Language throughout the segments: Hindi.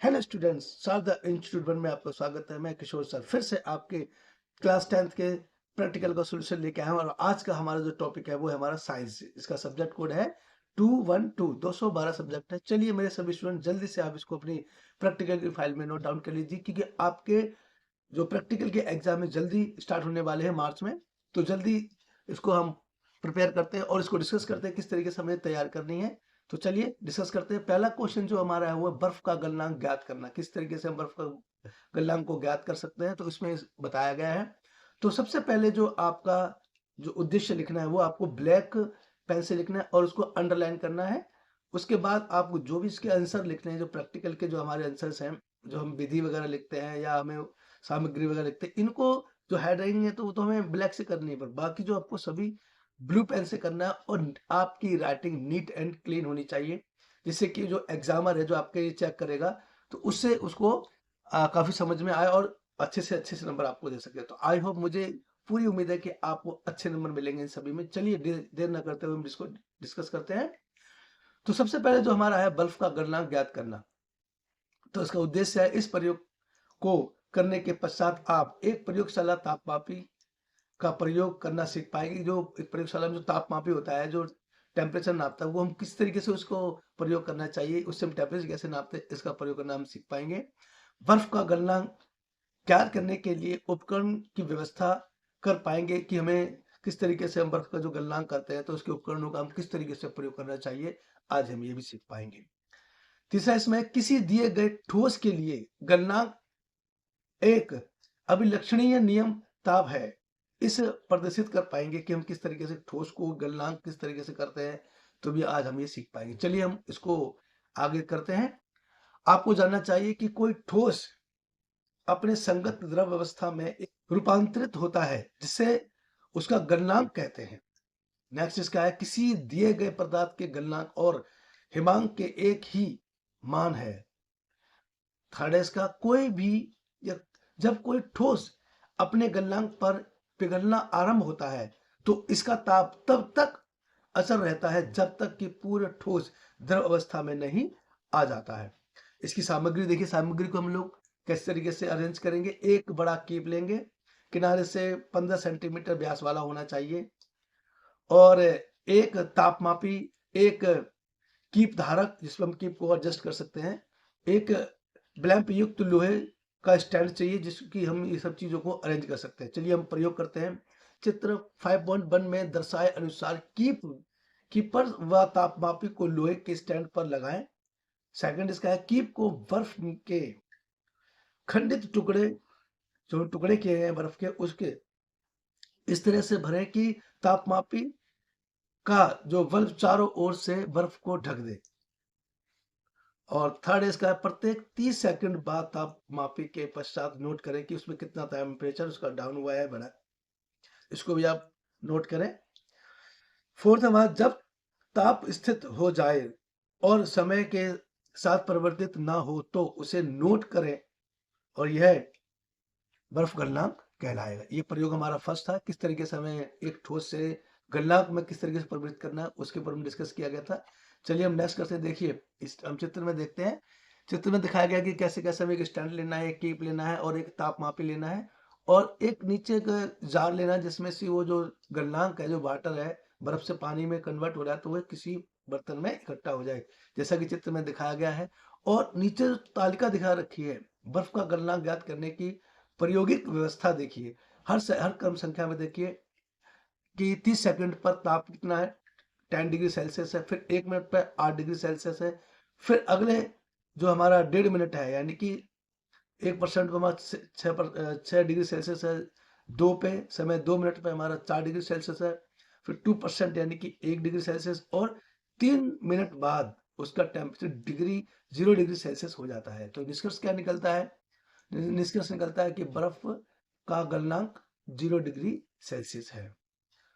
Hello students, Sharda Institute one में आपका स्वागत है। मैं किशोर सर फिर से आपके क्लास 10th के प्रैक्टिकल का सोल्यूशन लेके आया हूँ और आज का हमारा जो टॉपिक है वो है हमारा साइंस। इसका सब्जेक्ट कोड है 212, 212 सब्जेक्ट है। चलिए मेरे सभी स्टूडेंट जल्दी से आप इसको अपनी प्रैक्टिकल की फाइल में नोट डाउन कर लीजिए, क्योंकि आपके जो प्रैक्टिकल के एग्जाम है जल्दी स्टार्ट होने वाले हैं मार्च में। तो जल्दी इसको हम प्रिपेयर करते हैं और इसको डिस्कस करते हैं किस तरीके से हमें तैयार करनी है। तो चलिए डिस्कस करते हैं। पहला क्वेश्चन जो हमारा है वो है बर्फ का गलनांक ज्ञात करना। किस तरीके से हम बर्फ का गलनांक को ज्ञात कर सकते हैं, तो इसमें बताया गया है। तो सबसे पहले जो आपका जो उद्देश्य लिखना है वो आपको ब्लैक पेन से लिखना है और उसको अंडरलाइन करना है। उसके बाद आपको जो भी इसके आंसर लिखने हैं, जो प्रैक्टिकल के जो हमारे आंसर्स हैं, जो हम विधि वगैरह लिखते हैं या हमें सामग्री वगैरह लिखते हैं, इनको जो हेड राइटिंग है तो वो तो हमें ब्लैक से करनी है, पर बाकी जो आपको सभी ब्लू पेन से करना है। और आपकी राइटिंग नीट एंड क्लीन होनी चाहिए, जिससे कि जो एग्जामर है जो आपके ये चेक करेगा तो उससे उसको काफी समझ में आए और अच्छे से नंबर आपको दे सके। तो आई होप, मुझे पूरी उम्मीद है कि आपको अच्छे नंबर मिलेंगे इन सभी में। चलिए देर ना करते हुए हम इसको डिस्कस करते हैं। तो सबसे पहले जो हमारा है बल्ब का गलनांक ज्ञात करना। तो इसका उद्देश्य है इस प्रयोग को करने के पश्चात आप एक प्रयोगशाला तापमापी का प्रयोग करना सीख पाएंगे। जो एक प्रयोगशाला में जो तापमापी होता है, जो टेम्परेचर नापता है, वो हम किस तरीके से उसको प्रयोग करना चाहिए, उससे हम टेम्परेचर कैसे नापते हैं, इसका प्रयोग करना हम सीख पाएंगे। बर्फ का गलनांक ज्ञात करने के लिए उपकरण की व्यवस्था कर पाएंगे कि हमें किस तरीके से हम बर्फ का जो गलनांक करते हैं तो उसके उपकरणों का हम किस तरीके से प्रयोग करना चाहिए, आज हम ये भी सीख पाएंगे। तीसरा, इसमें किसी दिए गए ठोस के लिए गलनांक एक अभिलक्षणीय नियम ताप है, इस प्रदर्शित कर पाएंगे कि हम किस तरीके से ठोस को गलनांक किस तरीके से करते हैं। तो भी आज हम ये सीख पाएंगे। चलिए हम इसको आगे करते हैं। आपको जानना चाहिए कि कोई ठोस अपने संगत द्रव अवस्था में रूपांतरित होता है, जिसे उसका गलनांक कहते हैं। नेक्स्ट इसका है किसी दिए गए पदार्थ के गलनांक और हिमांक के एक ही मान है। थर्ड है इसका कोई भी या जब कोई ठोस अपने गलनांक पर पिघलना आरंभ होता है तो इसका ताप तब तक असर रहता है जब तक कि पूरा ठोस द्रव अवस्था में नहीं आ जाता है। इसकी सामग्री देखिए, सामग्री को हम लोग किस तरीके से अरेंज करेंगे। एक बड़ा कीप लेंगे, किनारे से 15 सेंटीमीटर व्यास वाला होना चाहिए, और एक तापमापी, एक कीप धारक जिसमें हम कीप को एडजस्ट कर सकते हैं, एक ब्लैंप युक्त लोहे का स्टैंड चाहिए जिसकी हम ये सब चीजों को अरेंज कर सकते हैं। चलिए हम प्रयोग करते हैं। चित्र 5.1 में दर्शाए अनुसार कीपर व तापमापी को लोहे के स्टैंड पर लगाएं। सेकंड इसका है कीप को बर्फ के खंडित टुकड़े, जो टुकड़े किए हैं बर्फ के, उसके इस तरह से भरें कि तापमापी का जो बल्ब चारों ओर से बर्फ को ढक दे। और थर्ड इसका है प्रत्येक 30 सेकंड बाद तापमापी के पश्चात नोट करें कि उसमें कितना टेम्परेचर उसका डाउन हुआ है, बढ़ा। इसको भी आप नोट करें। फोर्थ हमारा जब ताप स्थित हो जाए और समय के साथ परिवर्तित ना हो तो उसे नोट करें, और यह बर्फ गलनांक कहलाएगा। ये प्रयोग हमारा फर्स्ट था, किस तरीके से हमें एक ठोस से गलनांक में किस तरीके से परिवर्तित करना है उसके ऊपर हम डिस्कस किया गया था। चलिए हम नेक्स्ट करते हैं। देखिए इस हम चित्र में देखते हैं। चित्र में दिखाया गया कि कैसे कैसे हमें एक स्टैंड लेना है, एक कीप लेना है और एक तापमापी लेना है, और एक नीचे एक जार लेना है जिसमें से वो जो गलनांक है, जो वाटर है, बर्फ से पानी में कन्वर्ट हो रहा है तो वह किसी बर्तन में इकट्ठा हो जाए, जैसा कि चित्र में दिखाया गया है। और नीचे जो तालिका दिखा रखी है बर्फ का गलनांक ज्ञात करने की प्रायोगिक व्यवस्था देखिए। हर क्रम संख्या में देखिए कि 30 सेकंड पर ताप कितना है, 10 डिग्री सेल्सियस है, फिर 1 मिनट पर 8 डिग्री सेल्सियस है, फिर अगले जो हमारा 1.5 मिनट है, यानी कि 1% पर हमारा 6 डिग्री सेल्सियस है, 2 पे समय 2 मिनट पे हमारा 4 डिग्री सेल्सियस है, फिर 2% यानी कि 1 डिग्री सेल्सियस, और 3 मिनट बाद उसका टेम्परेचर 0 डिग्री सेल्सियस हो जाता है। तो निष्कर्ष क्या निकलता है? निष्कर्ष निकलता है कि बर्फ का गलनांक 0 डिग्री सेल्सियस है।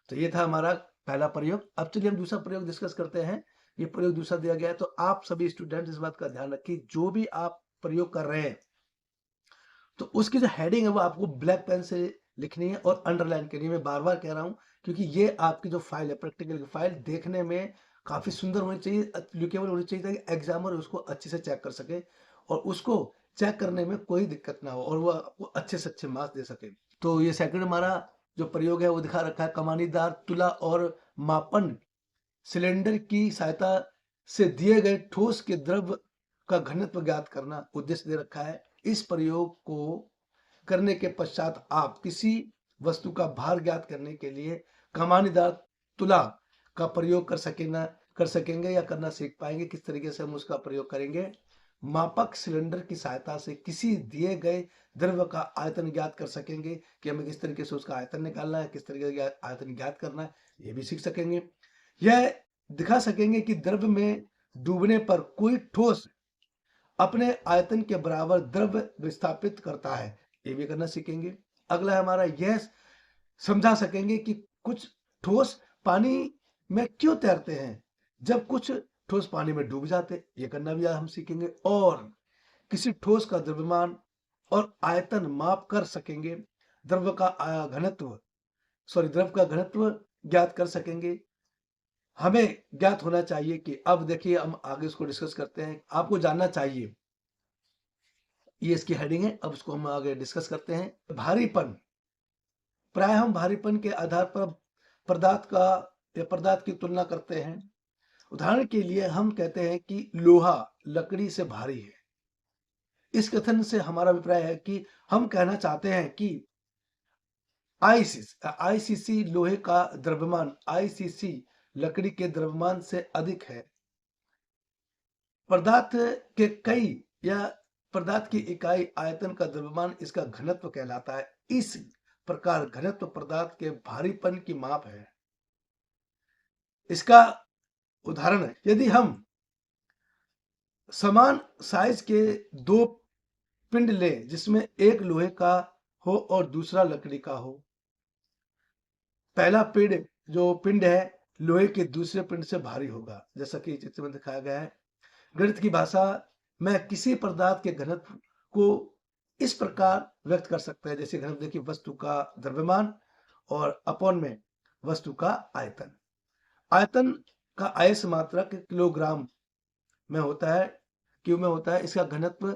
तो ये था हमारा पहला प्रयोग। अब चलिए हम दूसरा प्रयोग डिस्कस करते हैं। ये प्रयोग दूसरा दिया गया है, तो आप सभी स्टूडेंट इस बात का ध्यान रखिए, जो भी आप प्रयोग कर रहे हैं तो उसकी जो हेडिंग है वो आपको ब्लैक पेन से लिखनी है और अंडरलाइन करनी है। मैं बार बार कह रहा हूँ, क्योंकि ये आपकी जो फाइल है, प्रैक्टिकल की फाइल, देखने में काफी सुंदर होनी चाहिए, लुकेबल होनी चाहिए, ताकि एग्जामर उसको अच्छे से चेक कर सके और उसको चेक करने में कोई दिक्कत ना हो और वो आपको अच्छे से अच्छे मार्क्स दे सके। तो ये सेकंड हमारा जो प्रयोग है वो दिखा रखा है, कमानीदार तुला और मापन सिलेंडर की सहायता से दिए गए ठोस के द्रव का घनत्व ज्ञात करना उद्देश्य दे रखा है। इस प्रयोग को करने के पश्चात आप किसी वस्तु का भार ज्ञात करने के लिए कमानीदार तुला का प्रयोग कर सकेंगे या करना सीख पाएंगे। किस तरीके से हम उसका प्रयोग करेंगे? मापक सिलेंडर की सहायता से किसी दिए गए द्रव्य का आयतन ज्ञात कर सकेंगे कि हमें किस तरीके से उसका आयतन निकालना है, किस तरीके से आयतन ज्ञात करना है, ये भी सीख सकेंगे। यह दिखा सकेंगे कि द्रव्य में डूबने पर कोई ठोस अपने आयतन के बराबर द्रव्य विस्थापित करता है, ये भी करना सीखेंगे। अगला है हमारा, यह समझा सकेंगे कि कुछ ठोस पानी में क्यों तैरते हैं जब कुछ ठोस पानी में डूब जाते, ये करना भी हम सीखेंगे। और किसी ठोस का द्रव्यमान और आयतन माप कर सकेंगे, द्रव का घनत्व ज्ञात कर सकेंगे। हमें ज्ञात होना चाहिए कि, अब देखिए हम आगे इसको डिस्कस करते हैं, आपको जानना चाहिए, ये इसकी हेडिंग है। अब इसको हम आगे डिस्कस करते हैं। भारीपन, प्राय हम भारीपन के आधार पर पदार्थ की तुलना करते हैं। उदाहरण के लिए हम कहते हैं कि लोहा लकड़ी से भारी है। इस कथन से हमारा अभिप्राय है कि हम कहना चाहते हैं कि आईसीसी लोहे का द्रव्यमान आईसीसी लकड़ी के द्रव्यमान से अधिक है। पदार्थ की इकाई आयतन का द्रव्यमान इसका घनत्व कहलाता है। इस प्रकार घनत्व पदार्थ के भारीपन की माप है। इसका उदाहरण है, यदि हम समान साइज के दो पिंड लें जिसमें एक लोहे का हो और दूसरा लकड़ी का हो, पहला पिंड है लोहे के दूसरे पिंड से भारी होगा, जैसा कि चित्र में दिखाया गया है। गणित की भाषा में किसी पदार्थ के घनत्व को इस प्रकार व्यक्त कर सकते हैं, जैसे घनत्व देखिए, वस्तु का द्रव्यमान और अपॉन में वस्तु का आयतन। आयतन का आयस मात्रक किलोग्राम में होता है, क्यू में होता है। इसका घनत्व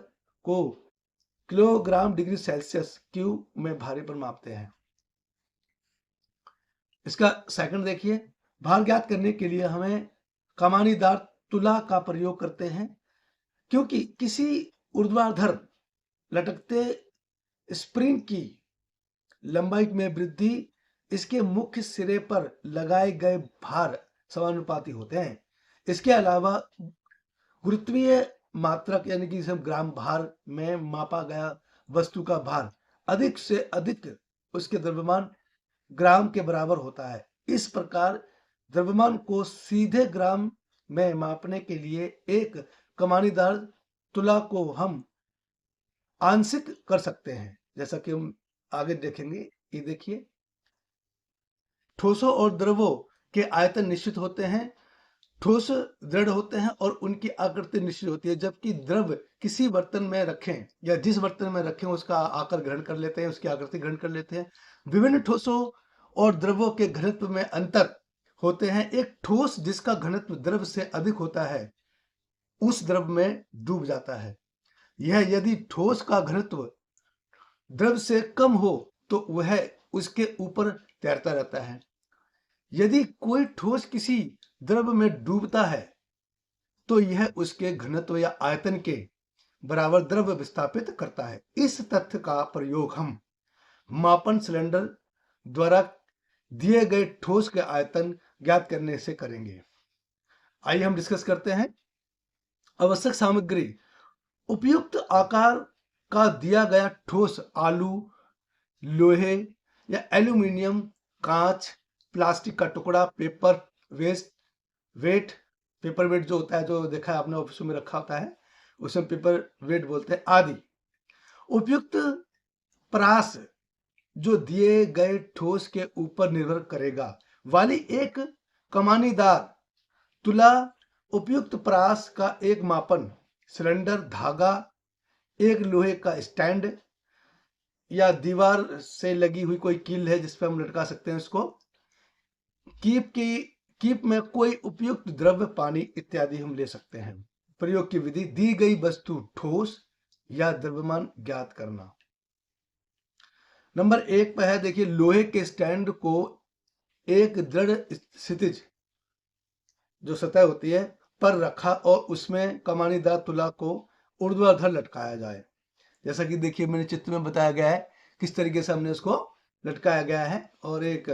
को किलोग्राम डिग्री सेल्सियस क्यू में भारीपन मापते हैं। इसका सेकंड देखिए, भार ज्ञात करने के लिए हमें कमानीदार तुला का प्रयोग करते हैं, क्योंकि किसी ऊर्ध्वाधर लटकते स्प्रिंग की लंबाई में वृद्धि इसके मुख्य सिरे पर लगाए गए भार समानुपाती होते हैं। इसके अलावा गुरुत्वीय मात्रक यानी कि ग्राम भार में मापा गया वस्तु का भार अधिक से अधिक उसके द्रव्यमान ग्राम के बराबर होता है। इस प्रकार द्रव्यमान को सीधे ग्राम में मापने के लिए एक कमानीदार तुला को हम आंशिक कर सकते हैं, जैसा कि हम आगे देखेंगे। ये देखिए, ठोसों और द्रवों के आयतन निश्चित होते हैं। ठोस दृढ़ होते हैं और उनकी आकृति निश्चित होती है, जबकि द्रव किसी बर्तन में रखें या जिस बर्तन में रखें उसका आकार ग्रहण कर लेते हैं, उसकी आकृति ग्रहण कर लेते हैं। विभिन्न ठोसों और द्रवों के घनत्व में अंतर होते हैं। एक ठोस जिसका घनत्व द्रव से अधिक होता है उस द्रव में डूब जाता है। यह यदि ठोस का घनत्व द्रव से कम हो तो वह उसके ऊपर तैरता रहता है। यदि कोई ठोस किसी द्रव में डूबता है तो यह उसके घनत्व या आयतन के बराबर द्रव्य विस्थापित करता है। इस तथ्य का प्रयोग हम मापन सिलेंडर द्वारा दिए गए ठोस के आयतन ज्ञात करने से करेंगे। आइए हम डिस्कस करते हैं। आवश्यक सामग्री, उपयुक्त आकार का दिया गया ठोस आलू, लोहे या एल्यूमिनियम, कांच, प्लास्टिक का टुकड़ा, पेपर वेट जो होता है, जो देखा है आपने ऑफिस में रखा होता है, उसे पेपर वेट बोलते हैं, आदि। उपयुक्त परास जो दिए गए ठोस के ऊपर निर्भर करेगा वाली एक कमानीदार तुला, उपयुक्त परास का एक मापन सिलेंडर, धागा, एक लोहे का स्टैंड या दीवार से लगी हुई कोई कील है जिस पर हम लटका सकते हैं उसको, कीप में कोई उपयुक्त द्रव्य, पानी इत्यादि हम ले सकते हैं। प्रयोग की विधि, दी गई वस्तु ठोस या द्रव्यमान ज्ञात करना। नंबर 1 पे है, देखिए, लोहे के स्टैंड को एक दृढ़ क्षितिज जो सतह होती है पर रखा और उसमें कमानीदार तुला को ऊर्ध्वाधर लटकाया जाए। जैसा कि देखिए मैंने चित्र में बताया गया है किस तरीके से हमने उसको लटकाया गया है, और एक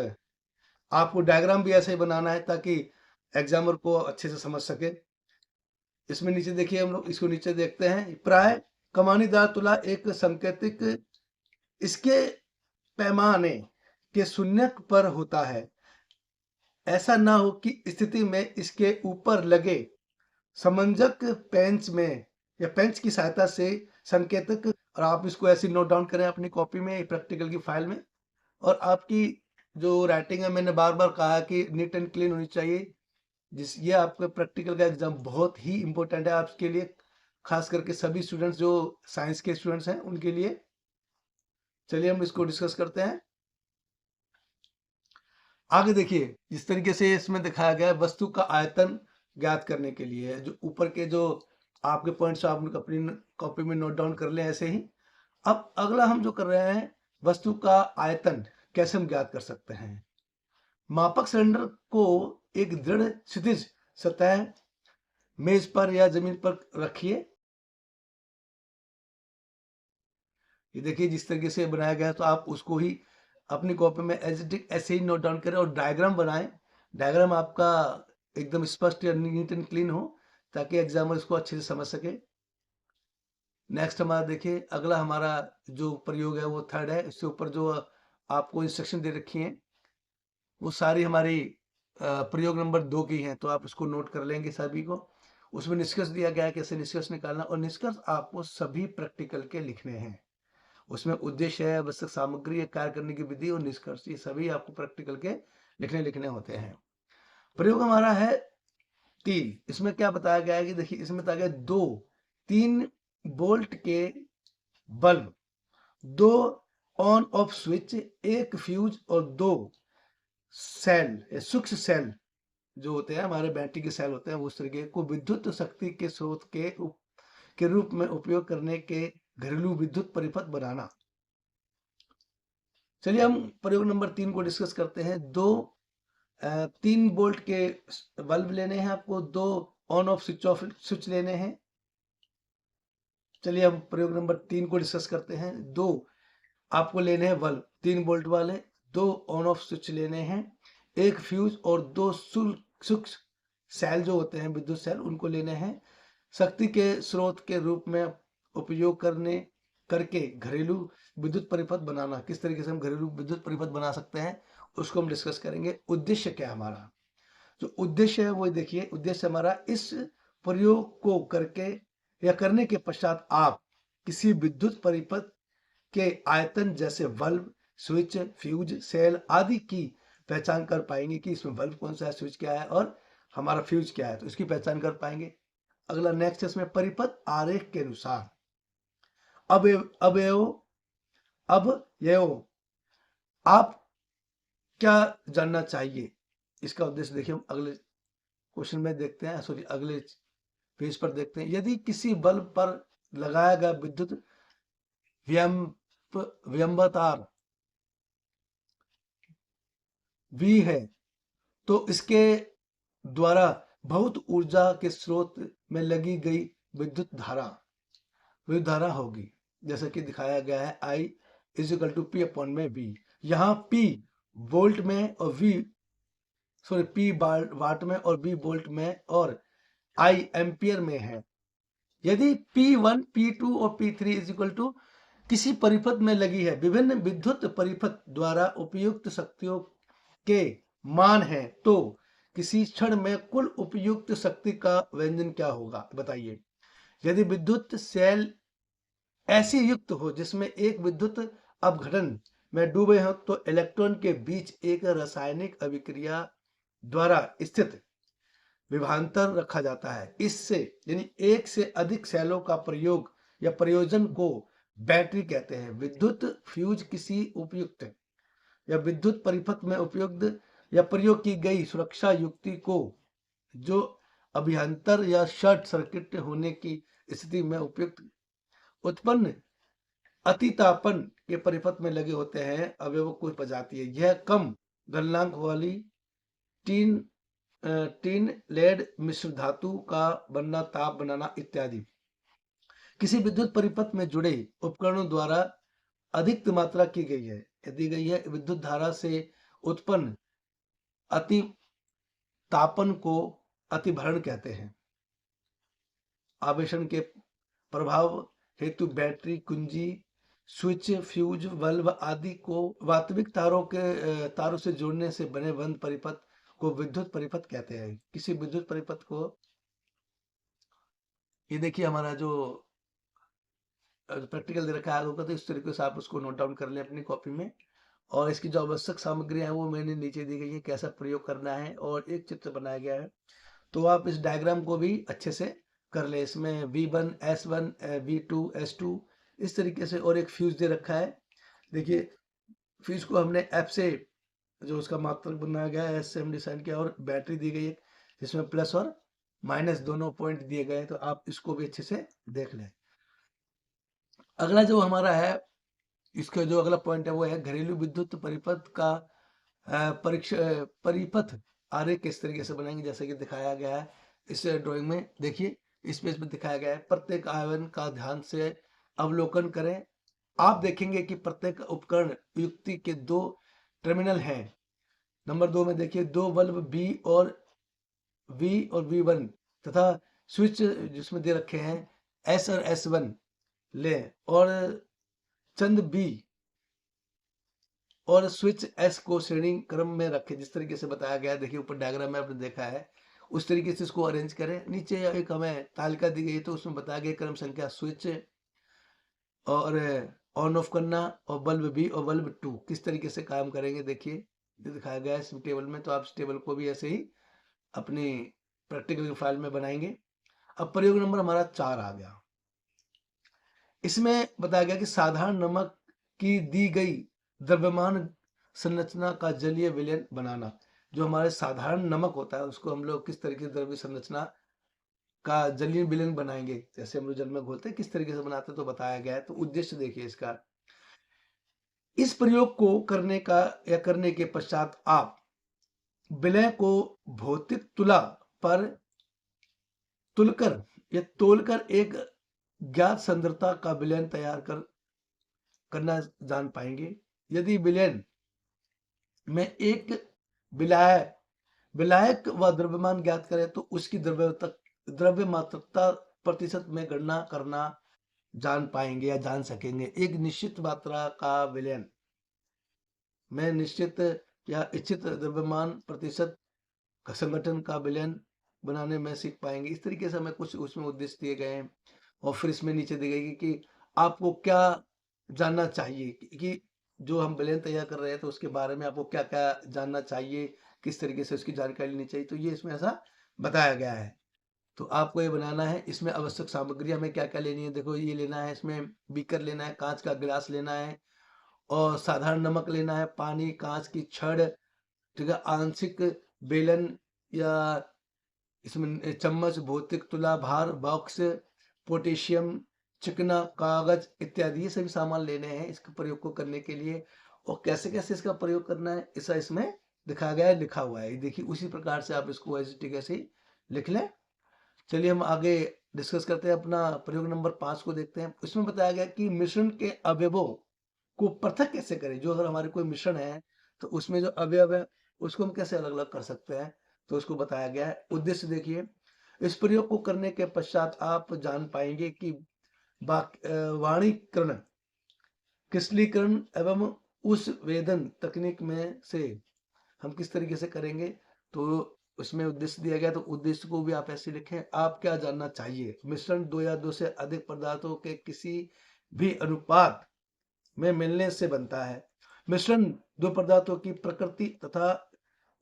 आपको डायग्राम भी ऐसे ही बनाना है ताकि एग्जामर को अच्छे से समझ सके। इसमें नीचे देखिए, हम लोग इसको नीचे देखते हैं। प्राय कमानीदार तुला एक संकेतिक इसके पैमाने के शून्य पर होता है। ऐसा ना हो कि स्थिति में इसके ऊपर लगे समंजक पेंच में या पेंच की सहायता से संकेतक, और आप इसको ऐसे नोट डाउन करें अपनी कॉपी में, प्रैक्टिकल की फाइल में। और आपकी जो राइटिंग है, मैंने बार बार कहा कि नीट एंड क्लीन होनी चाहिए। ये आपके प्रैक्टिकल का एग्जाम बहुत ही इंपॉर्टेंट है आपके लिए, खास करके सभी स्टूडेंट्स जो साइंस के स्टूडेंट्स हैं उनके लिए। चलिए हम इसको डिस्कस करते हैं। आगे देखिए, जिस तरीके से इसमें दिखाया गया है, वस्तु का आयतन ज्ञात करने के लिए जो ऊपर के जो आपके पॉइंट्स आप अपनी कॉपी में नोट डाउन कर लें ऐसे ही। अब अगला हम जो कर रहे हैं, वस्तु का आयतन कैसे हम ज्ञात कर सकते हैं। मापक सिलेंडर को एक दृढ़ क्षितिज सतह मेज पर या जमीन पर रखिए। ये देखिए जिस तरीके से बनाया गया है, तो आप उसको ही अपनी कॉपी में ऐसे ही नोट डाउन करें और डायग्राम बनाएं। डायग्राम आपका एकदम स्पष्ट या नीट एंड क्लीन हो ताकि एग्जामर इसको अच्छे से समझ सके। नेक्स्ट हमारा देखिए, अगला हमारा जो प्रयोग है वो थर्ड है। इसके ऊपर जो आपको इंस्ट्रक्शन दे रखी हैं वो सारी हमारी प्रयोग नंबर 2 की हैं, तो आप इसको नोट कर लेंगे सभी को। उसमें निष्कर्ष दिया गया है कैसे निष्कर्ष निकालना, और निष्कर्ष आपको सभी प्रैक्टिकल के लिखने हैं। उसमें उद्देश्य है, आवश्यक सामग्री है, कार्य करने की विधि और निष्कर्ष, ये सभी आपको प्रैक्टिकल के लिखने होते हैं। प्रयोग हमारा है 3। इसमें क्या बताया गया है कि देखिए, इसमें बताया गया 3 बोल्ट के bulb, 2 on off switch, 1 fuse और 2 सेल सूक्ष्म सेल जो होते हैं हमारे बैटरी के सेल होते हैं, उस तरीके को विद्युत शक्ति के स्रोत के रूप में उपयोग करने के घरेलू विद्युत परिपथ बनाना। चलिए हम प्रयोग नंबर 3 को डिस्कस करते हैं। 3 वोल्ट के बल्ब लेने हैं आपको, 2 ऑन ऑफ स्विच लेने हैं। चलिए हम प्रयोग नंबर 3 को डिस्कस करते हैं। 2 आपको लेने हैं बल्ब 3 वोल्ट वाले, 2 ऑन ऑफ स्विच लेने हैं, 1 फ्यूज और 2 सूक्ष्म सेल जो होते हैं विद्युत सेल, उनको लेने हैं। शक्ति के स्रोत के रूप में उपयोग करके घरेलू विद्युत परिपथ बनाना। किस तरीके से हम घरेलू विद्युत परिपथ बना सकते हैं उसको हम डिस्कस करेंगे। उद्देश्य क्या है हमारा, जो उद्देश्य है वो देखिए, उद्देश्य हमारा इस प्रयोग को करके या करने के पश्चात आप किसी विद्युत परिपथ के आयतन जैसे बल्ब, स्विच, फ्यूज, सेल आदि की पहचान कर पाएंगे कि इसमें बल्ब कौन सा है, स्विच क्या है और हमारा फ्यूज क्या है, तो इसकी पहचान कर पाएंगे। अगला नेक्स्ट है, इसमें परिपथ आरेख के अनुसार अवयव आप क्या जानना चाहिए, इसका उद्देश्य देखिए हम अगले क्वेश्चन में देखते हैं, सॉरी अगले पेज पर देखते हैं। यदि किसी बल्ब पर लगाया गया विद्युत वियंबतार भी है तो इसके द्वारा बहुत ऊर्जा के स्रोत में लगी गई विद्युत धारा होगी, जैसा कि दिखाया गया है। I = P/V। यहाँ P वोल्ट में और P वाट में और V वोल्ट में और I एम्पियर में है। यदि P1, P2 और P3 किसी परिपथ में लगी है, विभिन्न विद्युत परिपथ द्वारा उपयुक्त शक्तियों के मान है, तो किसी क्षण में कुल उपयुक्त शक्ति का व्यंजन क्या होगा बताइए। यदि विद्युत सेल ऐसी युक्त हो जिसमें एक विद्युत अपघटन में डूबे हो तो इलेक्ट्रॉन के बीच एक रासायनिक अभिक्रिया द्वारा स्थित विभवांतर रखा जाता है। इससे यानी एक से अधिक सेलों का प्रयोग या प्रयोजन को बैटरी कहते हैं। विद्युत फ्यूज किसी उपयुक्त या विद्युत परिपथ में उपयुक्त या प्रयोग की गई सुरक्षा युक्ति को जो अभ्यंतर या शॉर्ट सर्किट होने की स्थिति में उपयुक्त उत्पन्न अतितापन के परिपथ में लगे होते हैं अवयवों को बजाती है। यह कम गलनांक वाली टीन टीन लेड मिश्र धातु का बनना, ताप बनाना इत्यादि किसी विद्युत परिपथ में जुड़े उपकरणों द्वारा अधिक मात्रा की गई है, दी गई है। विद्युत धारा से उत्पन्न अति तापन को अतिभरण कहते हैं। आवेशन के प्रभाव हेतु बैटरी, कुंजी, स्विच, फ्यूज, बल्ब आदि को वास्तविक तारों से जोड़ने से बने बंद परिपथ को विद्युत परिपथ कहते हैं। किसी विद्युत परिपथ को, ये देखिए हमारा जो प्रैक्टिकल दे रखा है होगा, तो इस तरीके से आप उसको नोट डाउन कर लें अपनी कॉपी में। और इसकी जो आवश्यक सामग्रियां हैं वो मैंने नीचे दी गई है, कैसा प्रयोग करना है, और एक चित्र बनाया गया है। तो आप इस डायग्राम को भी अच्छे से कर ले। इसमें V1, S1, V2, S2 इस तरीके से, और एक फ्यूज दे रखा है। देखिए फ्यूज को हमने F से जो उसका मात्रक बनाया गया है, S से हम डिसाइड किया, और बैटरी दी गई है जिसमें प्लस और माइनस दोनों पॉइंट दिए गए हैं। तो आप इसको भी अच्छे से देख लें। अगला जो हमारा है, इसका जो अगला पॉइंट है वो है घरेलू विद्युत परिपथ का परिपथ आरेख किस तरीके से बनाएंगे, जैसे कि दिखाया गया है इस ड्राइंग में। देखिए इस पेज में दिखाया गया है। प्रत्येक आयतन का ध्यान से अवलोकन करें। आप देखेंगे कि प्रत्येक उपकरण युक्ति के दो टर्मिनल हैं। नंबर 2 में देखिए दो बल्ब बी और V1 तथा स्विच जिसमें दे रखे हैं S और S1 लें, और चंद बी और स्विच एस को श्रेणी क्रम में रखें जिस तरीके से बताया गया है। देखिए ऊपर डायग्राम में आपने देखा है, उस तरीके से इसको अरेंज करें। नीचे एक हमें तालिका दी गई है, तो उसमें बताया गया क्रम संख्या स्विच और ऑन ऑफ करना, और बल्ब बी और बल्ब 2 किस तरीके से काम करेंगे। देखिए ये दिखाया गया है इस टेबल में। तो आप इस टेबल को भी ऐसे ही अपनी प्रैक्टिकल फाइल में बनाएंगे। अब प्रयोग नंबर हमारा 4 आ गया। इसमें बताया गया कि साधारण नमक की दी गई द्रव्यमान संरचना का जलीय विलयन बनाना। जो हमारे साधारण नमक होता है उसको हम लोग किस तरीके से द्रव्य संरचना का जलीय विलयन बनाएंगे, जैसे हम लोग जल में घोलते हैं किस तरीके से बनाते हैं, तो बताया गया है। तो उद्देश्य देखिए इसका, इस प्रयोग को करने का या करने के पश्चात आप विलय को भौतिक तुला पर तुलकर या तोलकर एक ज्ञात सांद्रता का विलयन तैयार करना जान पाएंगे। यदि विलयन में एक विलायक व द्रव्यमान ज्ञात करें तो उसकी द्रव्यमात्रता प्रतिशत में गणना करना जान पाएंगे या जान सकेंगे। एक निश्चित मात्रा का विलयन में निश्चित या इच्छित द्रव्यमान प्रतिशत का संगठन का विलयन बनाने में सीख पाएंगे। इस तरीके से हमें कुछ उसमें उद्देश्य दिए गए हैं। और फिर इसमें नीचे दी गई कि आपको क्या जानना चाहिए, कि जो हम विलयन तैयार कर रहे हैं तो उसके बारे में आपको क्या क्या जानना चाहिए, किस तरीके से उसकी जानकारी लेनी चाहिए। तो ये इसमें ऐसा बताया गया है। तो आपको ये बनाना है। इसमें आवश्यक सामग्री हमें क्या क्या लेनी है, देखो ये लेना है, इसमें बीकर लेना है, कांच का गिलास लेना है, और साधारण नमक लेना है, पानी, कांच की छड़, ठीक है, आंशिक बेलन या इसमें चम्मच, भौतिक तुला, भार बॉक्स, पोटेशियम, चिकना, कागज इत्यादि, ये सभी सामान लेने हैं इसके प्रयोग को करने के लिए। और कैसे कैसे इसका प्रयोग करना है ऐसा इसमें दिखाया गया है, लिखा हुआ है। देखिए उसी प्रकार से आप इसको ऐसे लिख लें। चलिए हम आगे डिस्कस करते हैं। अपना प्रयोग नंबर 5 को देखते हैं। इसमें बताया गया कि मिश्रण के अवयवों को पृथक कैसे करें। जो अगर हमारे कोई मिश्रण है तो उसमें जो अवयव है उसको हम कैसे अलग अलग कर सकते हैं, तो उसको बताया गया है। उद्देश्य देखिए, इस प्रयोग को करने के पश्चात आप जान पाएंगे कि वाणीकरण, क्रिस्टलीकरण एवं उस वेदन तकनीक में से हम किस तरीके से करेंगे। तो उसमें उद्देश्य दिया गया, तो उद्देश्य को भी आप ऐसे लिखें। आप क्या जानना चाहिए, मिश्रण 2 या 2 से अधिक पदार्थों के किसी भी अनुपात में मिलने से बनता है। मिश्रण दो पदार्थों की प्रकृति तथा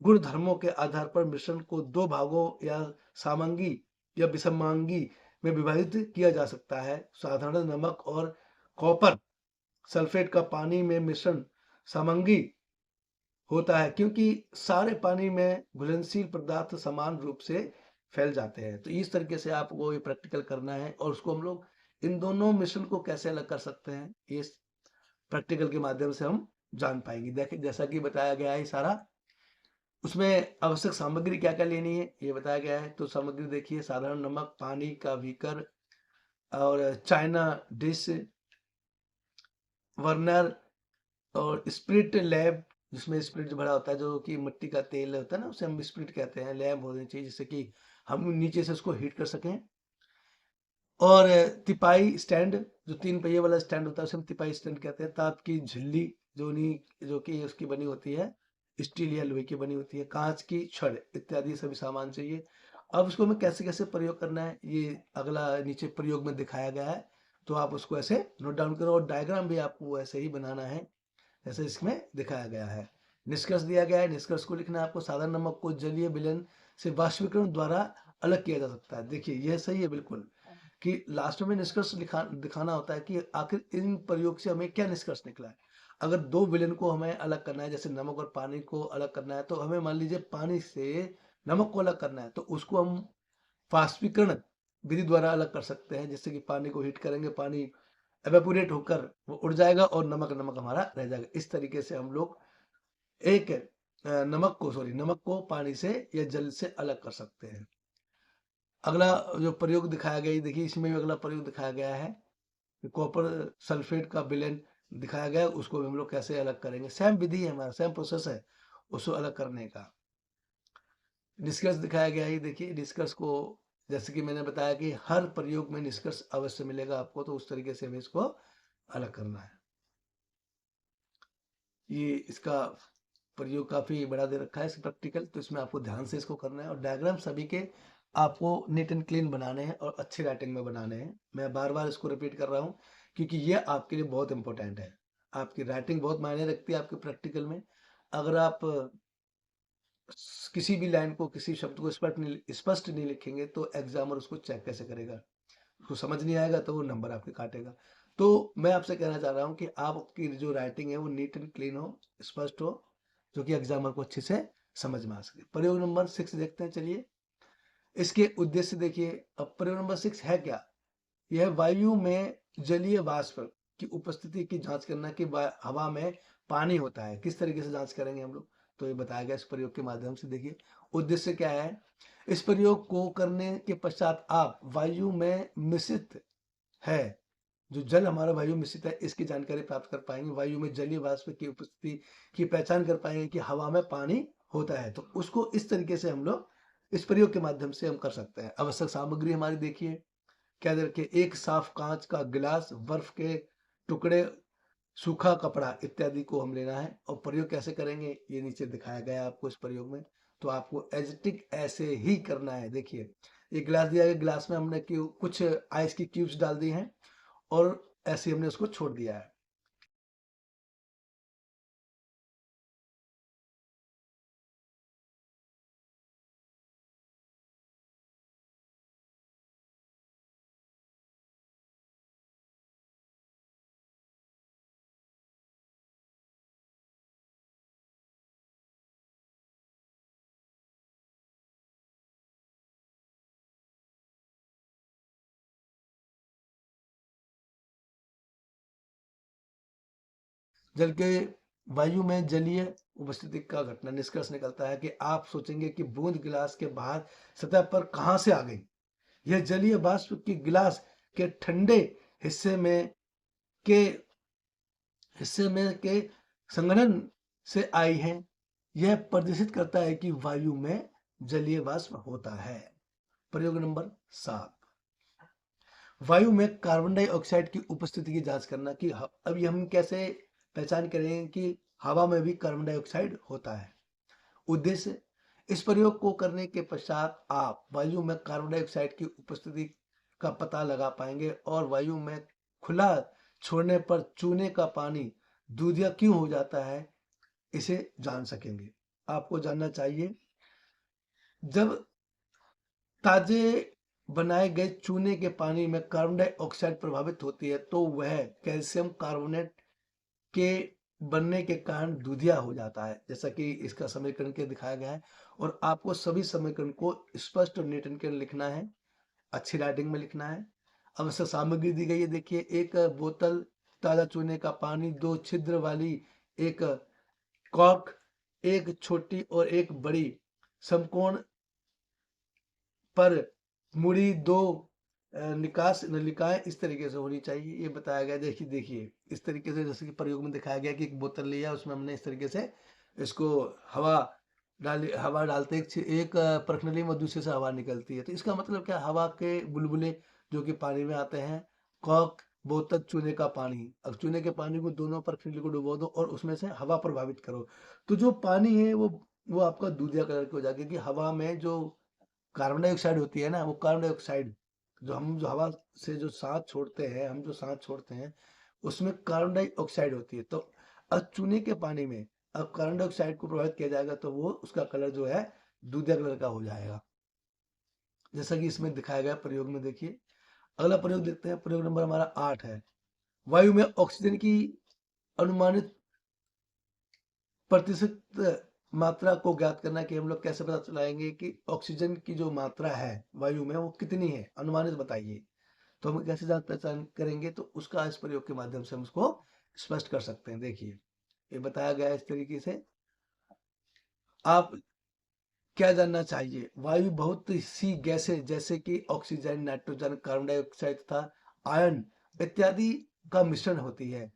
गुण धर्मों के आधार पर मिश्रण को दो भागों या सामंगी या विषमांगी में विभाजित किया जा सकता है। साधारण नमक और कॉपर सल्फेट का पानी में मिश्रण सामंगी होता है, क्योंकि सारे पानी में घुलनशील पदार्थ समान रूप से फैल जाते हैं। तो इस तरीके से आपको ये प्रैक्टिकल करना है और उसको हम लोग इन दोनों मिश्रण को कैसे अलग कर सकते हैं, इस प्रैक्टिकल के माध्यम से हम जान पाएंगे। देखिए जैसा कि बताया गया है सारा, उसमें आवश्यक सामग्री क्या क्या लेनी है ये बताया गया है। तो सामग्री देखिए, साधारण नमक, पानी का बीकर और चाइना डिश, वर्नर और स्पिरिट लैब, जिसमें स्पिरिट भरा होता है, जो कि मिट्टी का तेल होता है ना, उसे हम स्पिरिट कहते हैं। लैब होनी चाहिए जिससे कि हम नीचे से उसको हीट कर सकें। और तिपाई स्टैंड, जो 3 पहिए वाला स्टैंड होता है उसे हम तिपाई स्टैंड कहते हैं। ताप की झिल्ली, जो कि उसकी बनी होती है, स्टील या लोहे की बनी होती है। कांच की छड़ इत्यादि सभी सामान चाहिए। अब उसको हमें कैसे कैसे प्रयोग करना है, ये अगला नीचे प्रयोग में दिखाया गया है। तो आप उसको ऐसे नोट डाउन करो और डायग्राम भी आपको ऐसे ही बनाना है जैसे इसमें दिखाया गया है। निष्कर्ष दिया गया है, निष्कर्ष को लिखना है आपको। साधारण नमक को जलीय विलयन से वाष्पीकरण द्वारा अलग किया जा सकता है। देखिए यह सही है बिल्कुल, कि लास्ट में निष्कर्ष दिखाना होता है कि आखिर इन प्रयोग से हमें क्या निष्कर्ष निकला है। अगर दो विलेन को हमें अलग करना है, जैसे नमक और पानी को अलग करना है, तो हमें मान लीजिए पानी से नमक को अलग करना है, तो उसको हम वाष्पीकरण विधि द्वारा अलग कर सकते हैं। जिससे कि पानी को हीट करेंगे, पानी एवेपोरेट होकर वो उड़ जाएगा और नमक नमक हमारा रह जाएगा। इस तरीके से हम लोग एक नमक को पानी से या जल से अलग कर सकते हैं। अगला जो प्रयोग दिखाया गया है, देखिए इसमें भी अगला प्रयोग दिखाया गया है। कॉपर सल्फेट का विलेन दिखाया गया है, उसको भी हम लोग कैसे अलग करेंगे। सेम विधि है, हमारा सेम प्रोसेस है उसको अलग करने का। निष्कर्ष दिखाया गया है, देखिए निष्कर्ष को, जैसे कि मैंने बताया कि हर प्रयोग में निष्कर्ष अवश्य मिलेगा आपको, तो उस तरीके से हमें इसको अलग करना है। ये इसका प्रयोग काफी बड़ा दे रखा है इस प्रैक्टिकल, तो इसमें आपको ध्यान से इसको करना है। और डायग्राम सभी के आपको नीट एंड क्लीन बनाने हैं और अच्छी राइटिंग में बनाने हैं। मैं बार बार इसको रिपीट कर रहा हूँ क्योंकि ये आपके लिए बहुत इंपॉर्टेंट है। आपकी राइटिंग बहुत मायने रखती है आपके प्रैक्टिकल में। अगर आप किसी भी लाइन को, किसी शब्द को स्पष्ट नहीं लिखेंगे, तो एग्जामर उसको चेक कैसे करेगा, उसको समझ नहीं आएगा, तो वो नंबर आपके काटेगा। तो मैं आपसे कहना चाह रहा हूँ कि आपकी जो राइटिंग है वो नीट एंड क्लीन हो, स्पष्ट हो, जो कि एग्जामर को अच्छे से समझ में आ सके। प्रयोग नंबर 6 देखते हैं, चलिए। इसके उद्देश्य देखिए। अब प्रयोग नंबर 6 है क्या? यह वायु में जलीय वाष्प की उपस्थिति की जांच करना कि हवा में पानी होता है, किस तरीके से जांच करेंगे हम लोग, तो ये बताया गया इस प्रयोग के माध्यम से। देखिए उद्देश्य क्या है। इस प्रयोग को करने के पश्चात आप वायु में मिश्रित है, जो जल हमारा वायु मिश्रित है, इसकी जानकारी प्राप्त कर पाएंगे। वायु में जलीय वाष्प की उपस्थिति की पहचान कर पाएंगे कि हवा में पानी होता है। तो उसको इस तरीके से हम लोग इस प्रयोग के माध्यम से हम कर सकते हैं। आवश्यक सामग्री हमारी देखिए क्या देखिए, एक साफ कांच का गिलास, बर्फ के टुकड़े, सूखा कपड़ा इत्यादि को हम लेना है। और प्रयोग कैसे करेंगे ये नीचे दिखाया गया है आपको इस प्रयोग में। तो आपको एजिटिक ऐसे ही करना है। देखिए एक गिलास दिया गया, गिलास में हमने कुछ आइस की क्यूब्स डाल दी हैं और ऐसे हमने उसको छोड़ दिया है। जल के वायु में जलीय उपस्थिति का घटना निष्कर्ष निकलता है कि आप सोचेंगे कि बूंद गिलास के बाहर सतह पर कहां से आ गई। यह जलीय वाष्प की गिलास के ठंडे हिस्से में के के संघनन से आई है। यह प्रदर्शित करता है कि वायु में जलीय वाष्प होता है। प्रयोग नंबर 7, वायु में कार्बन डाइऑक्साइड की उपस्थिति की जांच करना कि अभी हम कैसे पहचान करेंगे कि हवा में भी कार्बन डाइऑक्साइड होता है। उद्देश्य, इस प्रयोग को करने के पश्चात आप वायु में कार्बन डाइऑक्साइड की उपस्थिति का पता लगा पाएंगे और वायु में खुला छोड़ने पर चूने का पानी दूधिया क्यों हो जाता है इसे जान सकेंगे। आपको जानना चाहिए, जब ताजे बनाए गए चूने के पानी में कार्बन डाइऑक्साइड प्रभावित होती है तो वह कैल्शियम कार्बोनेट के बनने के कारण दूधिया हो जाता है, जैसा कि इसका समीकरण के दिखाया गया है। और आपको सभी समीकरण को स्पष्ट और नीट एंड क्लियर लिखना है, अच्छी राइटिंग में लिखना है। आवश्यक सामग्री दी गई है, देखिए, एक बोतल ताज़ा चूने का पानी, 2 छिद्र वाली एक कॉर्क, एक छोटी और एक बड़ी समकोण पर मुड़ी 2 निकास नलिकाएं इस तरीके से होनी चाहिए, ये बताया गया। देखिए देखिए इस तरीके से, जैसे कि प्रयोग में दिखाया गया कि एक बोतल लिया, उसमें हमने इस तरीके से इसको हवा हवा डालते एक प्रखनली में दूसरे से हवा निकलती है, तो इसका मतलब क्या, हवा के बुलबुले जो कि पानी में आते हैं। कॉक, बोतल, चूने का पानी। अब चूने के पानी को दोनों प्रखनली को डुबो दो और उसमें से हवा प्रभावित करो, तो जो पानी है वो आपका दूधिया कलर की हो जाएगी, क्योंकि हवा में जो कार्बन डाइऑक्साइड होती है ना, वो कार्बन डाइऑक्साइड जो हवा से जो सांस छोड़ते हैं, हम जो सांस छोड़ते हैं, उसमें कार्बन डाइऑक्साइड होती है। तो अब चूने के पानी में अब कार्बन डाइऑक्साइड को प्रभावित किया जाएगा, तो वो उसका कलर जो है दूधिया कलर का हो जाएगा, जैसा कि इसमें दिखाया गया प्रयोग में। देखिए अगला प्रयोग देखते हैं, प्रयोग नंबर हमारा 8 है। वायु में ऑक्सीजन की अनुमानित प्रतिशत मात्रा को ज्ञात करना, कि हम लोग कैसे पता चलाएंगे कि ऑक्सीजन की जो मात्रा है वायु में वो कितनी है, अनुमानित बताइए। तो हम कैसे जान पहचान करेंगे, तो उसका इस प्रयोग के माध्यम से हम उसको स्पष्ट कर सकते हैं। देखिए ये बताया गया है इस तरीके से। आप क्या जानना चाहिए, वायु बहुत सी गैसें जैसे कि ऑक्सीजन, नाइट्रोजन, कार्बन डाइऑक्साइड तथा आयन इत्यादि का मिश्रण होती है।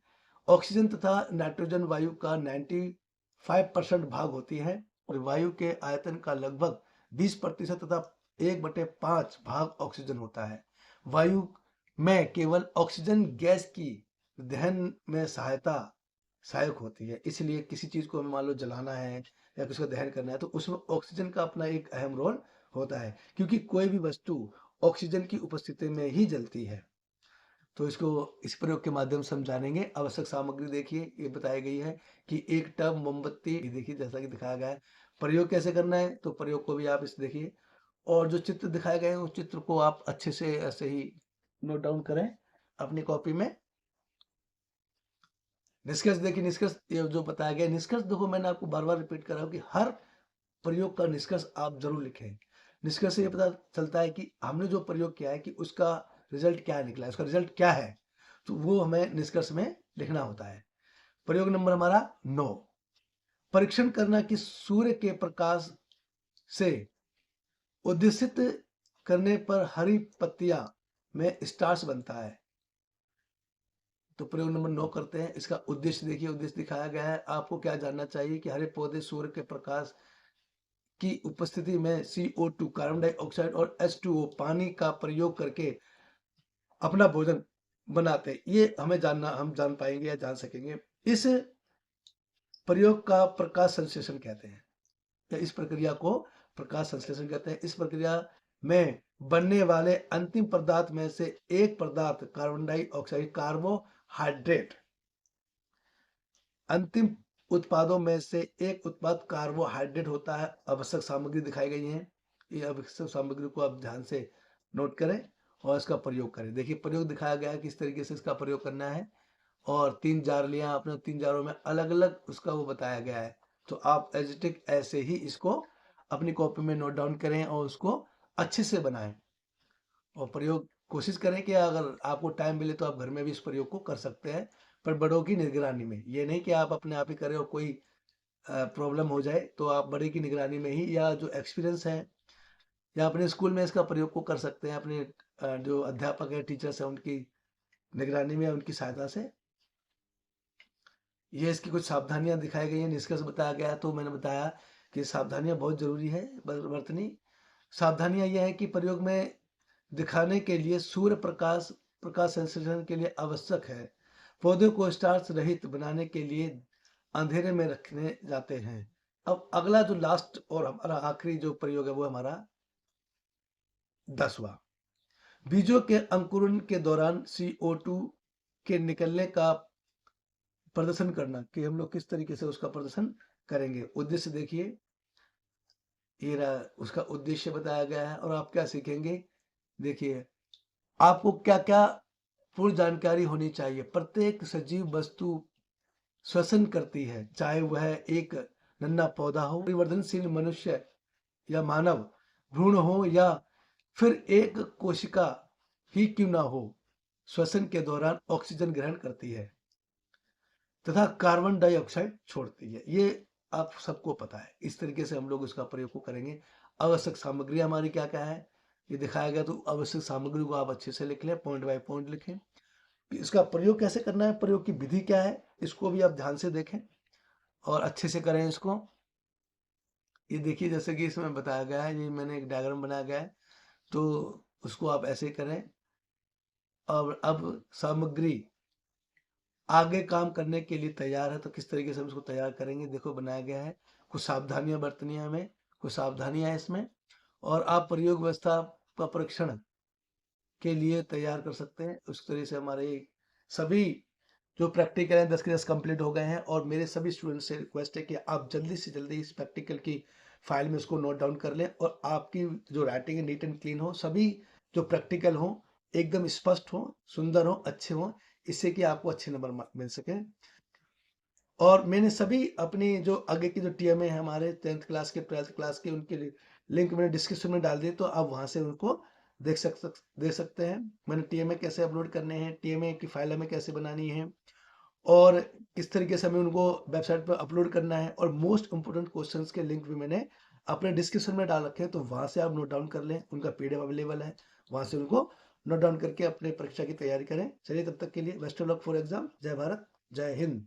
ऑक्सीजन तथा नाइट्रोजन वायु का 95% भाग होती है और वायु के आयतन का लगभग 20% तथा 1/5 भाग ऑक्सीजन होता है। वायु में केवल ऑक्सीजन गैस की दहन में सहायक होती है, इसलिए किसी चीज को हमें मान लो जलाना है या किसी को दहन करना है, तो उसमें ऑक्सीजन का अपना एक अहम रोल होता है, क्योंकि कोई भी वस्तु ऑक्सीजन की उपस्थिति में ही जलती है। तो इसको इस प्रयोग के माध्यम से हम जानेंगे। आवश्यक सामग्री देखिए, ये बताई गई है कि 1 टब मोमबत्ती, ये देखिए जैसा कि दिखाया गया है। प्रयोग कैसे करना है, तो प्रयोग को भी आप इस देखिए, और जो चित्र दिखाए गए हैं उस चित्र को आप अच्छे से ऐसे ही नोट डाउन करें अपनी कॉपी में। निष्कर्ष देखिए, निष्कर्ष ये जो बताया गया निष्कर्ष, देखो मैंने आपको बार बार रिपीट कर रहा हूँ कि हर प्रयोग का निष्कर्ष आप जरूर लिखें। निष्कर्ष से ये पता चलता है कि हमने जो प्रयोग किया है कि उसका रिजल्ट क्या निकला है, उसका रिजल्ट क्या है, तो वो हमें निष्कर्ष में लिखना होता है। प्रयोग नंबर हमारा 9, परीक्षण करना कि सूर्य के प्रकाश से उद्दीसित करने पर हरी पत्तियां में स्टार्च बनता है। तो प्रयोग नंबर 9 करते हैं। इसका उद्देश्य देखिए, उद्देश्य दिखाया गया है। आपको क्या जानना चाहिए कि हरे पौधे सूर्य के प्रकाश की उपस्थिति में CO2 कार्बन डाइऑक्साइड और H2O पानी का प्रयोग करके अपना भोजन बनाते हैं। ये हमें जानना, हम जान पाएंगे या जान सकेंगे। इस प्रयोग का प्रकाश संश्लेषण कहते हैं, या इस प्रक्रिया को प्रकाश संश्लेषण कहते हैं। इस प्रक्रिया में बनने वाले अंतिम पदार्थ में से एक पदार्थ कार्बन डाइऑक्साइड, कार्बोहाइड्रेट, अंतिम उत्पादों में से एक उत्पाद कार्बोहाइड्रेट होता है। आवश्यक सामग्री दिखाई गई है, ये आवश्यक सामग्री को आप ध्यान से नोट करें और इसका प्रयोग करें। देखिए प्रयोग दिखाया गया है किस तरीके से इसका प्रयोग करना है, और 3 जार लिया आपने, 3 जारों में अलग अलग उसका वो बताया गया है। तो आप एजिटिक ऐसे ही इसको अपनी कॉपी में नोट डाउन करें और उसको अच्छे से बनाएं और प्रयोग कोशिश करें कि अगर आपको टाइम मिले तो आप घर में भी इस प्रयोग को कर सकते हैं, पर बड़ों की निगरानी में। ये नहीं कि आप अपने आप ही करें और कोई प्रॉब्लम हो जाए तो आप बड़े की निगरानी में ही, या जो एक्सपीरियंस है, या अपने स्कूल में इसका प्रयोग को कर सकते हैं, अपने जो अध्यापक है, टीचर्स है, उनकी निगरानी में, उनकी सहायता से। ये इसकी कुछ सावधानियां दिखाई गई हैं, निष्कर्ष बताया गया है। तो मैंने बताया कि सावधानियां बहुत जरूरी है बरतनी। सावधानियां यह है कि प्रयोग में दिखाने के लिए सूर्य प्रकाश प्रकाश संश्लेषण के लिए आवश्यक है। पौधे को स्टार्च रहित बनाने के लिए अंधेरे में रखने जाते हैं। अब अगला जो लास्ट और हमारा आखिरी जो प्रयोग है वो हमारा 10वां, बीजों के अंकुरण के दौरान CO2 के निकलने का प्रदर्शन करना, कि हम लोग किस तरीके से उसका प्रदर्शन करेंगे। उद्देश्य देखिए, ये रहा, उसका उद्देश्य बताया गया है और आप क्या सीखेंगे। देखिए आपको क्या क्या पूर्ण जानकारी होनी चाहिए। प्रत्येक सजीव वस्तु श्वसन करती है, चाहे वह एक नन्हा पौधा हो, परिवर्तनशील मनुष्य या मानव भ्रूण हो या फिर एक कोशिका ही क्यों ना हो, श्वसन के दौरान ऑक्सीजन ग्रहण करती है तथा कार्बन डाइऑक्साइड छोड़ती है। ये आप सबको पता है। इस तरीके से हम लोग इसका प्रयोग को करेंगे। आवश्यक सामग्री हमारी क्या-क्या है, ये दिखाया गया, तो आवश्यक सामग्री को आप अच्छे से लिख लें, पॉइंट बाय पॉइंट लिखें। इसका प्रयोग कैसे करना है, प्रयोग की विधि क्या है, इसको भी आप ध्यान से देखें और अच्छे से करें इसको। ये देखिए जैसे कि इसमें बताया गया है, ये मैंने एक डायग्राम बनाया गया है, तो उसको आप ऐसे करें। और अब सामग्री आगे काम करने के लिए तैयार है, तो किस तरीके से हम इसको तैयार करेंगे, देखो बनाया गया है। कुछ सावधानियां बरतनी है हमें, कुछ सावधानियां हैं इसमें, और आप प्रयोग व्यवस्था का परीक्षण के लिए तैयार कर सकते हैं। उस तरह से हमारे सभी जो प्रैक्टिकल हैं 10 के 10 कंप्लीट हो गए हैं, और मेरे सभी स्टूडेंट से रिक्वेस्ट है कि आप जल्दी से जल्दी इस प्रैक्टिकल की फाइल में इसको नोट डाउन कर लें, और आपकी जो राइटिंग है नीट एंड क्लीन हो, सभी जो प्रैक्टिकल हो एकदम स्पष्ट हो, सुंदर हो, अच्छे हो, इससे कि आपको अच्छे नंबर मिल सके। और मैंने सभी अपनी जो आगे की जो टीएमए है हमारे 10th क्लास के 12th क्लास के, उनके लिंक मैंने डिस्क्रिप्शन में डाल दिए, तो आप वहां से उनको देख सकते हैं। मैंने टीएमए कैसे अपलोड करने हैं, टीएमए की फाइल हमें कैसे बनानी है, और किस तरीके से हमें उनको वेबसाइट पर अपलोड करना है, और मोस्ट इंपोर्टेंट क्वेश्चंस के लिंक भी मैंने अपने डिस्क्रिप्शन में डाल रखे हैं, तो वहां से आप नोट डाउन कर लें। उनका पीडीएफ अवेलेबल है, वहां से उनको नोट डाउन करके अपने परीक्षा की तैयारी करें। चलिए तब तक के लिए best of luck for exam. जय भारत, जय हिंद।